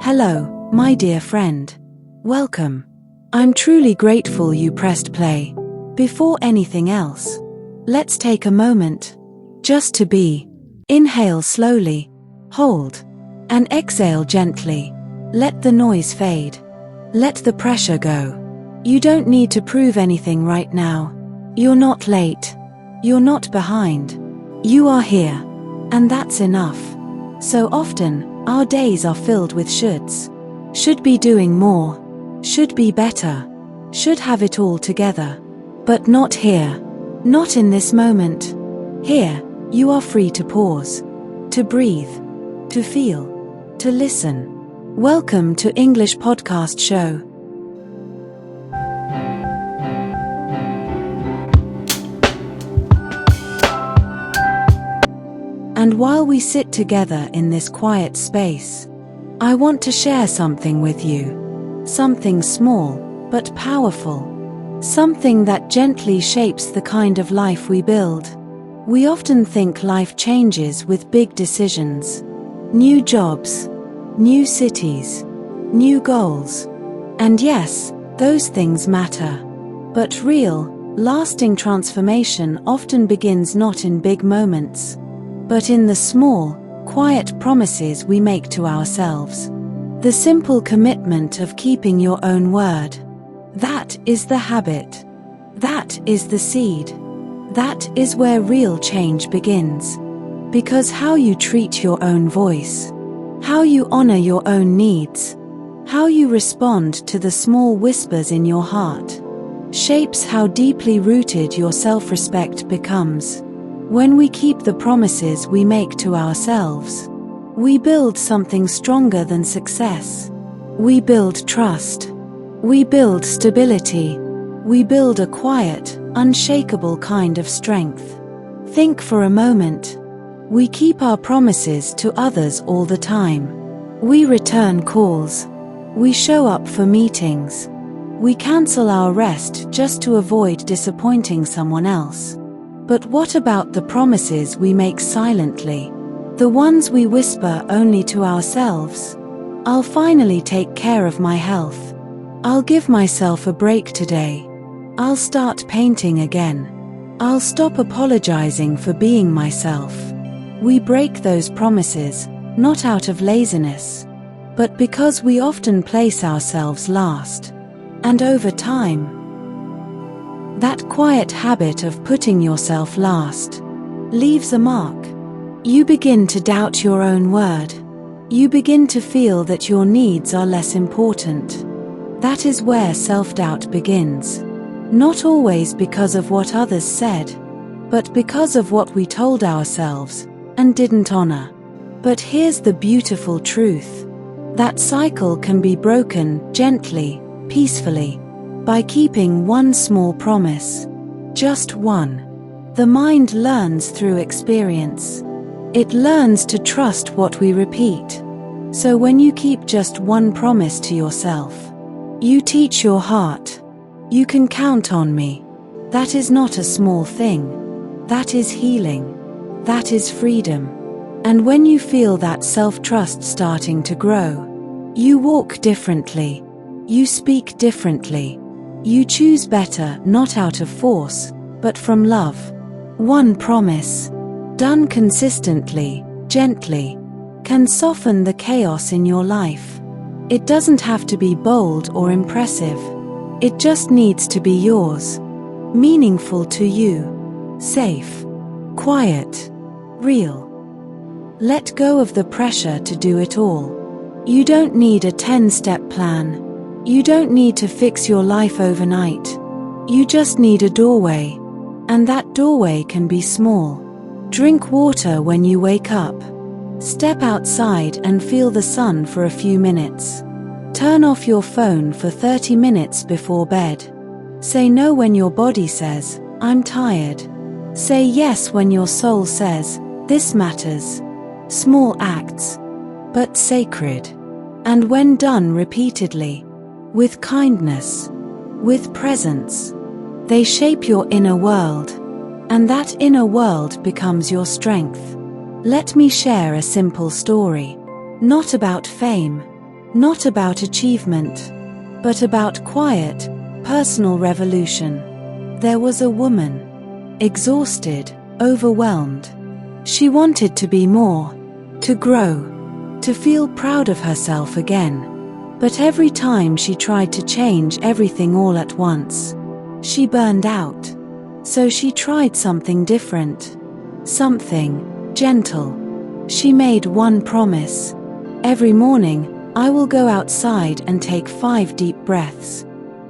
Hello, my dear friend. Welcome. I'm truly grateful you pressed play. Before anything else, let's take a moment just to be. Inhale slowly, hold, and exhale gently. Let the noise fade. Let the pressure go. You don't need to prove anything right now. You're not late. You're not behind. You are here. And that's enough. So often, our days are filled with shoulds. Should be doing more. Should be better. Should have it all together. But not here. Not in this moment. Here, you are free to pause. To breathe. To feel. To listen. Welcome to English Podcast Show. And while we sit together in this quiet space, I want to share something with you. Something small, but powerful. Something that gently shapes the kind of life we build. We often think life changes with big decisions. New jobs, new cities, new goals. And yes, those things matter. But real, lasting transformation often begins not in big moments, but in the small, quiet promises we make to ourselves. The simple commitment of keeping your own word. That is the habit. That is the seed. That is where real change begins. Because how you treat your own voice, how you honor your own needs, how you respond to the small whispers in your heart, shapes how deeply rooted your self-respect becomes. When we keep the promises we make to ourselves, we build something stronger than success. We build trust. We build stability. We build a quiet, unshakable kind of strength. Think for a moment. We keep our promises to others all the time. We return calls. We show up for meetings. We cancel our rest just to avoid disappointing someone else. But what about the promises we make silently? The ones we whisper only to ourselves? I'll finally take care of my health. I'll give myself a break today. I'll start painting again. I'll stop apologizing for being myself. We break those promises, not out of laziness, but because we often place ourselves last. And over time, that quiet habit of putting yourself last leaves a mark. You begin to doubt your own word. You begin to feel that your needs are less important. That is where self-doubt begins. Not always because of what others said, but because of what we told ourselves and didn't honor. But here's the beautiful truth. That cycle can be broken gently, peacefully, by keeping one small promise. Just one. The mind learns through experience. It learns to trust what we repeat. So when you keep just one promise to yourself, you teach your heart, you can count on me. That is not a small thing. That is healing. That is freedom. And when you feel that self-trust starting to grow, you walk differently. You speak differently. You choose better, not out of force, but from love. One promise, done consistently, gently, can soften the chaos in your life. It doesn't have to be bold or impressive. It just needs to be yours. Meaningful to you. Safe. Quiet. Real. Let go of the pressure to do it all. You don't need a 10-step plan. You don't need to fix your life overnight. You just need a doorway. And that doorway can be small. Drink water when you wake up. Step outside and feel the sun for a few minutes. Turn off your phone for 30 minutes before bed. Say no when your body says, I'm tired. Say yes when your soul says, this matters. Small acts, but sacred. And when done repeatedly, with kindness, with presence, they shape your inner world, and that inner world becomes your strength. Let me share a simple story, not about fame, Not about achievement, but about quiet, personal revolution. There was a woman, exhausted, overwhelmed. She wanted to be more, to grow, to feel proud of herself again. But every time she tried to change everything all at once, she burned out. So she tried something different, something gentle. She made one promise. Every morning, I will go outside and take 5 deep breaths.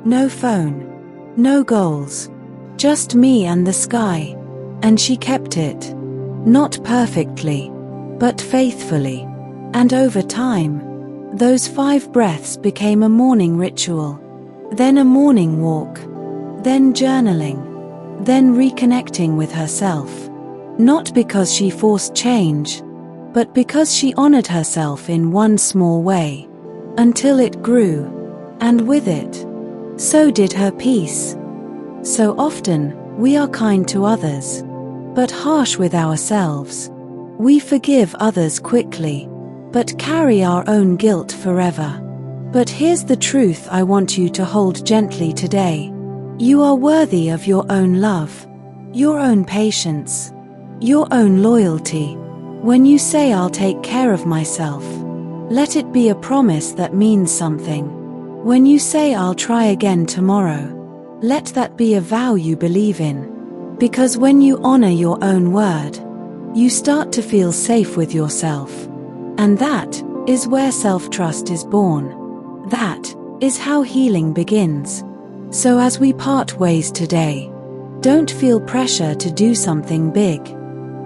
No phone, no goals, just me and the sky. And she kept it. Not perfectly, but faithfully. And over time, those 5 breaths became a morning ritual, then a morning walk, then journaling, then reconnecting with herself. Not because she forced change, but because she honored herself in one small way, until it grew, and with it, so did her peace. So often, we are kind to others, but harsh with ourselves. We forgive others quickly, but carry our own guilt forever. But here's the truth I want you to hold gently today. You are worthy of your own love, your own patience, your own loyalty. When you say I'll take care of myself, let it be a promise that means something. When you say I'll try again tomorrow, let that be a vow you believe in. Because when you honor your own word, you start to feel safe with yourself. And that is where self-trust is born. That is how healing begins. So as we part ways today, don't feel pressure to do something big.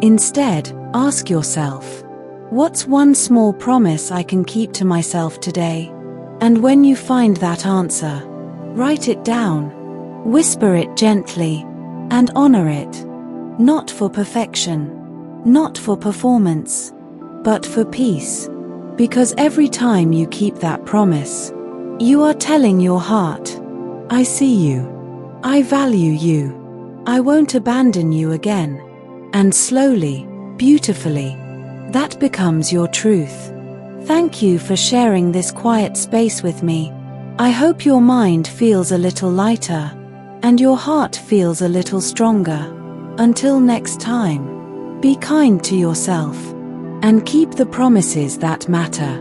Instead, ask yourself, what's one small promise I can keep to myself today? And when you find that answer, write it down, whisper it gently, and honor it. Not for perfection, not for performance, but for peace. Because every time you keep that promise, you are telling your heart, I see you. I value you. I won't abandon you again. And slowly, beautifully, that becomes your truth. Thank you for sharing this quiet space with me. I hope your mind feels a little lighter, and your heart feels a little stronger. Until next time, be kind to yourself, and keep the promises that matter.